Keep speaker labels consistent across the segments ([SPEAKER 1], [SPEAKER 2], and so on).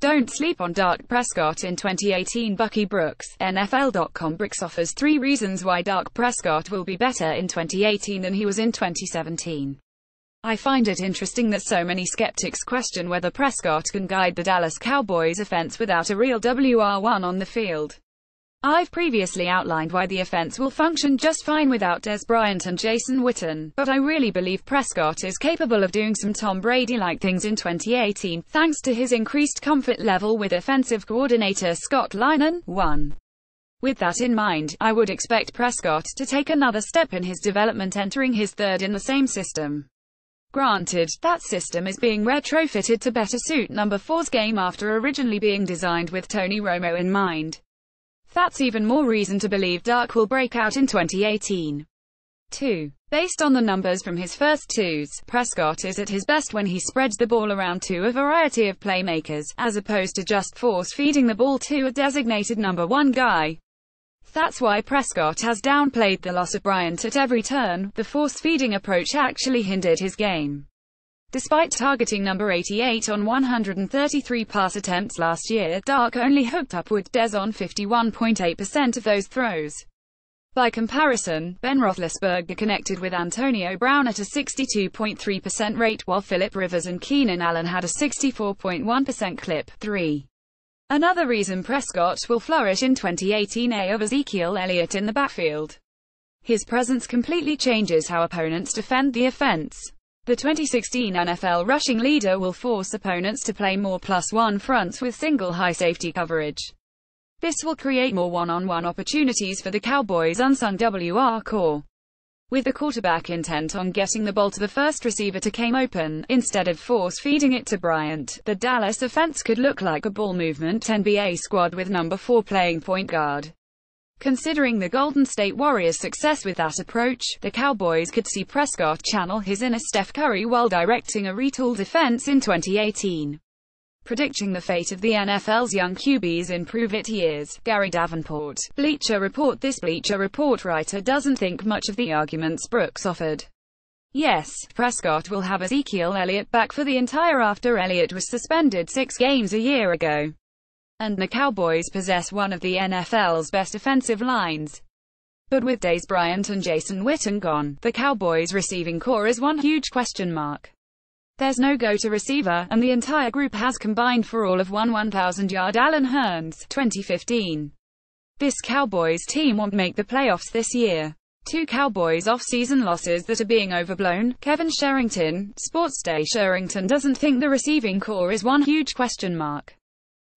[SPEAKER 1] Don't sleep on Dak Prescott in 2018. Bucky Brooks, NFL.com. Brooks offers 3 reasons why Dak Prescott will be better in 2018 than he was in 2017. I find it interesting that so many skeptics question whether Prescott can guide the Dallas Cowboys offense without a real WR1 on the field. I've previously outlined why the offense will function just fine without Dez Bryant and Jason Witten, but I really believe Prescott is capable of doing some Tom Brady-like things in 2018, thanks to his increased comfort level with offensive coordinator Scott Linehan. 1. With that in mind, I would expect Prescott to take another step in his development, entering his third in the same system. Granted, that system is being retrofitted to better suit number 4's game after originally being designed with Tony Romo in mind. That's even more reason to believe Dak will break out in 2018. 2. Based on the numbers from his first 2s, Prescott is at his best when he spreads the ball around to a variety of playmakers, as opposed to just force-feeding the ball to a designated number 1 guy. That's why Prescott has downplayed the loss of Bryant at every turn. The force-feeding approach actually hindered his game. Despite targeting number 88 on 133 pass attempts last year, Dak only hooked up with Dez on 51.8% of those throws. By comparison, Ben Roethlisberger connected with Antonio Brown at a 62.3% rate, while Phillip Rivers and Keenan Allen had a 64.1% clip. 3. Another reason Prescott will flourish in 2018 is Ezekiel Elliott in the backfield. His presence completely changes how opponents defend the offense. The 2016 NFL rushing leader will force opponents to play more +1 fronts with single high safety coverage. This will create more one-on-one opportunities for the Cowboys' unsung WR core. With the quarterback intent on getting the ball to the first receiver to came open, instead of force-feeding it to Bryant, the Dallas offense could look like a ball movement NBA squad with number 4 playing point guard. Considering the Golden State Warriors' success with that approach, the Cowboys could see Prescott channel his inner Steph Curry while directing a retooled defense in 2018. Predicting the fate of the NFL's young QBs in prove-it years, Gary Davenport, Bleacher Report. This Bleacher Report writer doesn't think much of the arguments Brooks offered. Yes, Prescott will have Ezekiel Elliott back for the entire after Elliott was suspended 6 games a year ago. And the Cowboys possess one of the NFL's best offensive lines. But with Dez Bryant and Jason Witten gone, the Cowboys' receiving core is one huge question mark. There's no go-to receiver, and the entire group has combined for all of one 1,000-yard Allen Hurns, 2015. This Cowboys team won't make the playoffs this year. 2 Cowboys off-season losses that are being overblown. Kevin Sherrington, Sports Day. Sherrington doesn't think the receiving core is one huge question mark.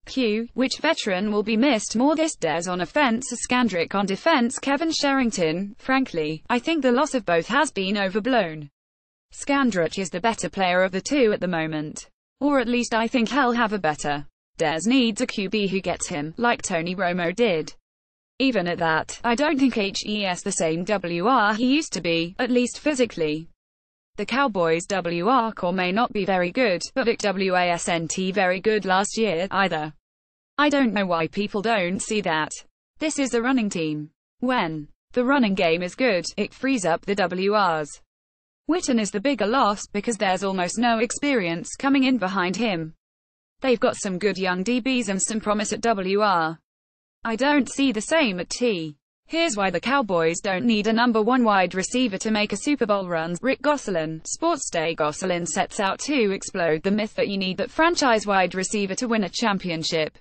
[SPEAKER 1] Q. Which veteran will be missed more this Dez on offense or Scandrick on defense? Kevin Sherrington, frankly, I think the loss of both has been overblown. Scandrick is the better player of the 2 at the moment. Or at least I think he'll have a better. Dez needs a QB who gets him, like Tony Romo did. Even at that, I don't think he's the same WR he used to be, at least physically. The Cowboys' WR core may not be very good, but it wasn't very good last year, either. I don't know why people don't see that. This is a running team. When the running game is good, it frees up the WRs. Witten is the bigger loss, because there's almost no experience coming in behind him. They've got some good young DBs and some promise at WR. I don't see the same at T. Here's why the Cowboys don't need a number 1 wide receiver to make a Super Bowl run. Rick Gosselin, Sports Day. Gosselin sets out to explode the myth that you need that franchise wide receiver to win a championship.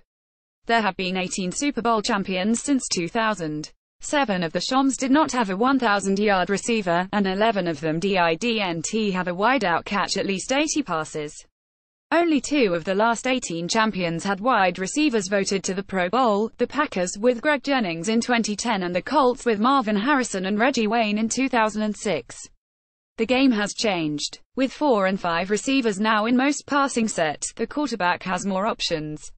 [SPEAKER 1] There have been 18 Super Bowl champions since 2000. 7 of the Shams did not have a 1,000-yard receiver, and 11 of them didn't have a wideout catch at least 80 passes. Only 2 of the last 18 champions had wide receivers voted to the Pro Bowl, the Packers with Greg Jennings in 2010 and the Colts with Marvin Harrison and Reggie Wayne in 2006. The game has changed. With 4 and 5 receivers now in most passing sets, the quarterback has more options.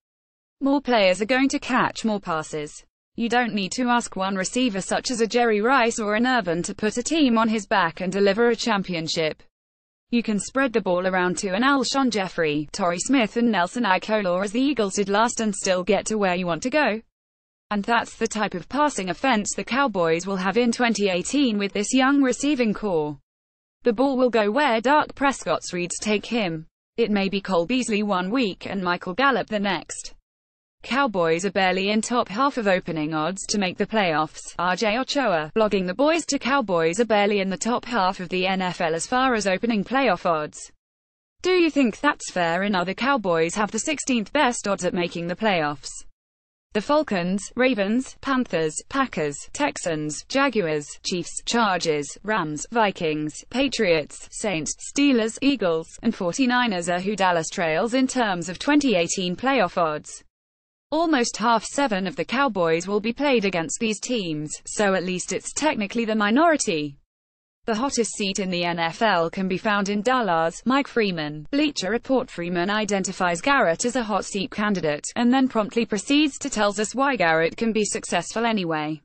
[SPEAKER 1] More players are going to catch more passes. You don't need to ask one receiver such as a Jerry Rice or an Irvin to put a team on his back and deliver a championship. You can spread the ball around to an Alshon Jeffrey, Torrey Smith and Nelson Agholor as the Eagles did last and still get to where you want to go. And that's the type of passing offense the Cowboys will have in 2018 with this young receiving core. The ball will go where Dak Prescott's reads take him. It may be Cole Beasley one week and Michael Gallup the next. Cowboys are barely in top half of opening odds to make the playoffs. RJ Ochoa, blogging the Boys to Cowboys are barely in the top half of the NFL as far as opening playoff odds. Do you think that's fair? The Cowboys have the 16th best odds at making the playoffs. The Falcons, Ravens, Panthers, Packers, Texans, Jaguars, Chiefs, Chargers, Rams, Vikings, Patriots, Saints, Steelers, Eagles, and 49ers are who Dallas trails in terms of 2018 playoff odds. Almost half 7 of the Cowboys will be played against these teams, so at least it's technically the minority. The hottest seat in the NFL can be found in Dallas. Mike Freeman, Bleacher Report. Freeman identifies Garrett as a hot seat candidate, and then promptly proceeds to tell us why Garrett can be successful anyway.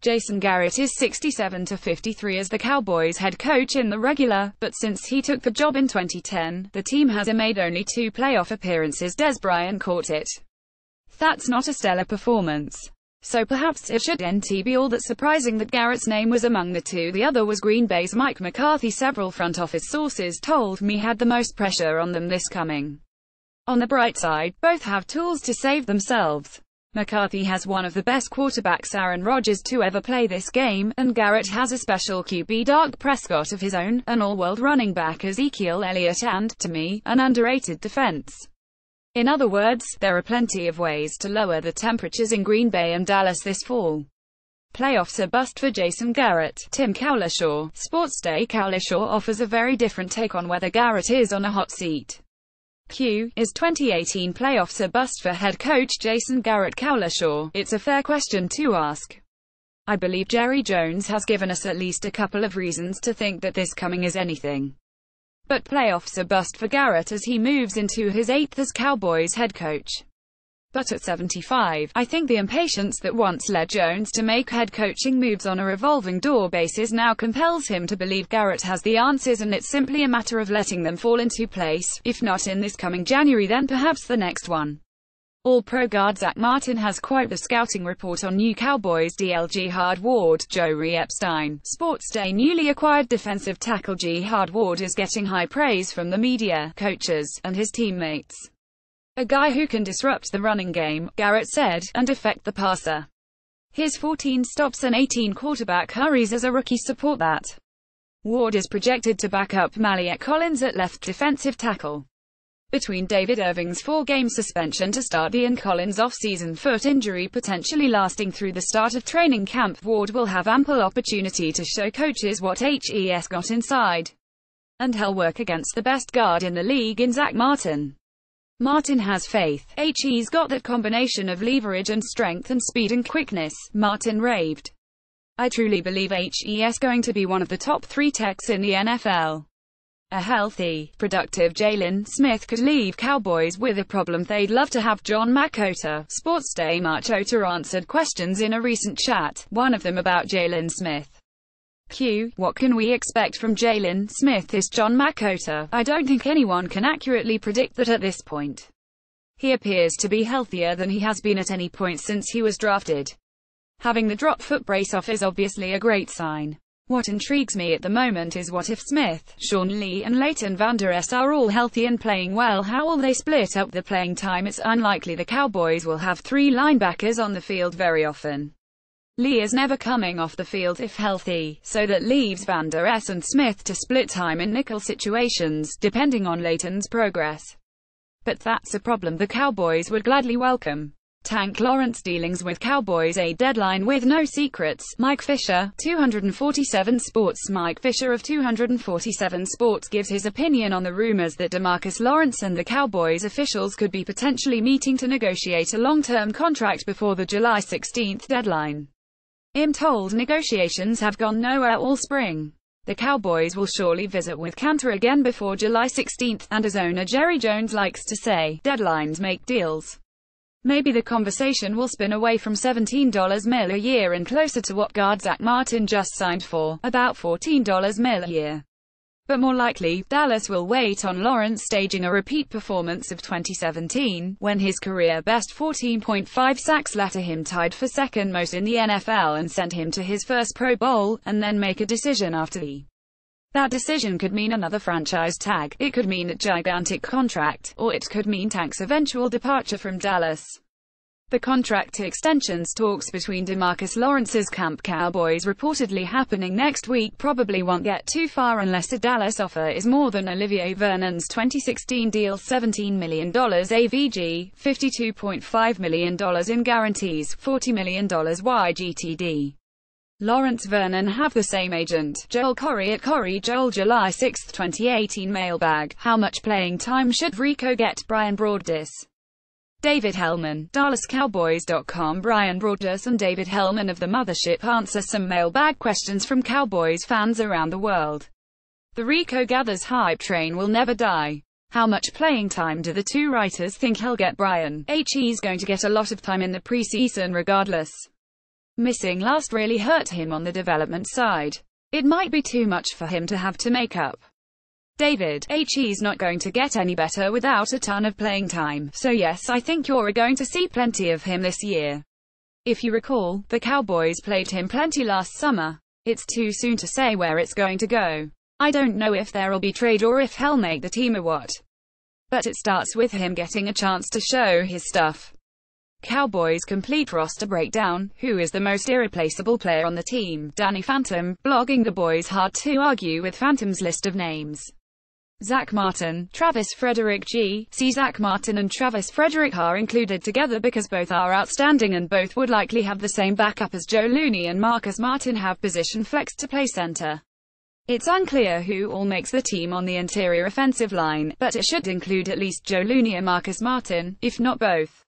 [SPEAKER 1] Jason Garrett is 67-53 as the Cowboys head coach in the regular, but since he took the job in 2010, the team has made only 2 playoff appearances. Des Bryant caught it. That's not a stellar performance. So perhaps it shouldn't be all that surprising that Garrett's name was among the 2. The other was Green Bay's Mike McCarthy. Several front office sources told me had the most pressure on them this coming. On the bright side, both have tools to save themselves. McCarthy has one of the best quarterbacks, Aaron Rodgers, to ever play this game, and Garrett has a special QB, Dak Prescott, of his own, an all-world running back, Ezekiel Elliott, and, to me, an underrated defense. In other words, there are plenty of ways to lower the temperatures in Green Bay and Dallas this fall. Playoffs are bust for Jason Garrett. Tim Cowlishaw, Sports Day. Cowlishaw offers a very different take on whether Garrett is on a hot seat. Is 2018 playoffs a bust for head coach Jason Garrett? Cowlishaw, it's a fair question to ask. I believe Jerry Jones has given us at least a couple of reasons to think that this coming is anything but playoffs are bust for Garrett as he moves into his 8th as Cowboys head coach. But at 75, I think the impatience that once led Jones to make head coaching moves on a revolving door basis now compels him to believe Garrett has the answers, and it's simply a matter of letting them fall into place, if not in this coming January then perhaps the next one. All-Pro guard Zach Martin has quite the scouting report on new Cowboys DL Jihad Ward. Joey Epstein, Sports Day. Newly acquired defensive tackle Jihad Ward is getting high praise from the media, coaches, and his teammates. A guy who can disrupt the running game, Garrett said, and affect the passer. His 14 stops and 18 quarterback hurries as a rookie support that. Ward is projected to back up Maliek Collins at left defensive tackle. Between David Irving's 4-game suspension to start the and Collins' off-season foot injury potentially lasting through the start of training camp, Ward will have ample opportunity to show coaches what he's got inside. And he'll work against the best guard in the league in Zach Martin. Martin has faith. He's got that combination of leverage and strength and speed and quickness, Martin raved. I truly believe he's going to be one of the top 3 techs in the NFL. A healthy, productive Jalen Smith could leave Cowboys with a problem. They'd love to have John Makota. Sports Day. Machota answered questions in a recent chat, one of them about Jalen Smith. What can we expect from Jalen Smith? Is John Makota. I don't think anyone can accurately predict that at this point. He appears to be healthier than he has been at any point since he was drafted. Having the drop foot brace off is obviously a great sign. What intrigues me at the moment is what if Smith, Sean Lee and Leighton Vander Esch are all healthy and playing well, how will they split up the playing time? It's unlikely the Cowboys will have 3 linebackers on the field very often. Lee is never coming off the field if healthy, so that leaves Vander Esch and Smith to split time in nickel situations, depending on Leighton's progress. But that's a problem the Cowboys would gladly welcome. Tank Lawrence dealings with Cowboys a deadline with no secrets. Mike Fisher, 247 Sports. Mike Fisher of 247 Sports gives his opinion on the rumors that DeMarcus Lawrence and the Cowboys officials could be potentially meeting to negotiate a long-term contract before the July 16 deadline. I'm told negotiations have gone nowhere all spring. The Cowboys will surely visit with Cantor again before July 16, and as owner Jerry Jones likes to say, deadlines make deals. Maybe the conversation will spin away from $17 mil a year and closer to what guard Zach Martin just signed for, about $14 mil a year. But more likely, Dallas will wait on Lawrence staging a repeat performance of 2017, when his career-best 14.5 sacks later him tied for second most in the NFL and sent him to his first Pro Bowl, and then make a decision after the That decision could mean another franchise tag, it could mean a gigantic contract, or it could mean Tank's eventual departure from Dallas. The contract extensions talks between DeMarcus Lawrence's camp Cowboys reportedly happening next week probably won't get too far unless a Dallas offer is more than Olivier Vernon's 2016 deal, $17 million AVG, $52.5 million in guarantees, $40 million YGTD. Lawrence Vernon have the same agent, Joel Corry at Corry Joel. July 6, 2018 mailbag. How much playing time should Rico get? Brian Broaddus. David Hellman, DallasCowboys.com. Brian Broaddus and David Hellman of the Mothership answer some mailbag questions from Cowboys fans around the world. The Rico Gathers hype train will never die. How much playing time do the two writers think he'll get? Brian H. He's going to get a lot of time in the preseason regardless. Missing last really hurt him on the development side. It might be too much for him to have to make up. David H. He's not going to get any better without a ton of playing time, so yes, I think you're going to see plenty of him this year. If you recall, the Cowboys played him plenty last summer. It's too soon to say where it's going to go. I don't know if there'll be trade or if he'll make the team or what. But it starts with him getting a chance to show his stuff. Cowboys complete roster breakdown. Who is the most irreplaceable player on the team? Danny Phantom, blogging The Boys. Hard to argue with Phantom's list of names. Zach Martin, Travis Frederick G. See, Zach Martin and Travis Frederick are included together because both are outstanding and both would likely have the same backup as Joe Looney and Marcus Martin have position flexed to play center. It's unclear who all makes the team on the interior offensive line, but it should include at least Joe Looney and Marcus Martin, if not both.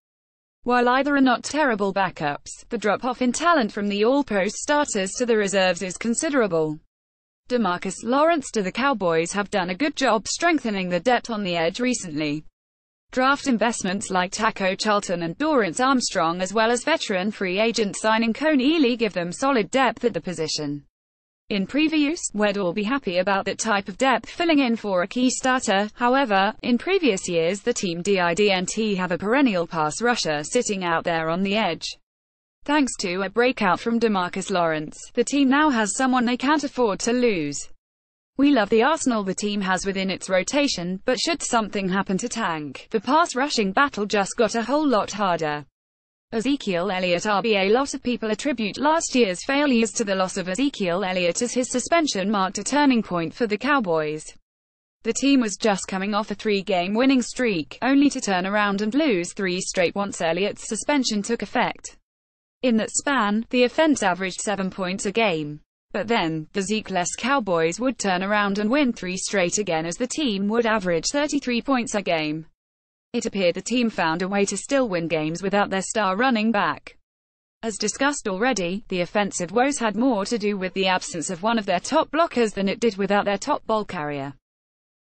[SPEAKER 1] While either are not terrible backups, the drop-off in talent from the all-post starters to the reserves is considerable. DeMarcus Lawrence. The Cowboys have done a good job strengthening the depth on the edge recently. Draft investments like Taco Charlton and Dorrance Armstrong as well as veteran free agent signing Cone Ely give them solid depth at the position. In previews, we'd all be happy about that type of depth filling in for a key starter. However, in previous years the team didn't have a perennial pass rusher sitting out there on the edge. Thanks to a breakout from DeMarcus Lawrence, the team now has someone they can't afford to lose. We love the arsenal the team has within its rotation, but should something happen to Tank, the pass rushing battle just got a whole lot harder. Ezekiel Elliott. A lot of people attribute last year's failures to the loss of Ezekiel Elliott, as his suspension marked a turning point for the Cowboys. The team was just coming off a 3-game winning streak, only to turn around and lose 3 straight once Elliott's suspension took effect. In that span, the offense averaged 7 points a game. But then, the Zeke-less Cowboys would turn around and win 3 straight again as the team would average 33 points a game. It appeared the team found a way to still win games without their star running back. As discussed already, the offensive woes had more to do with the absence of one of their top blockers than it did without their top ball carrier.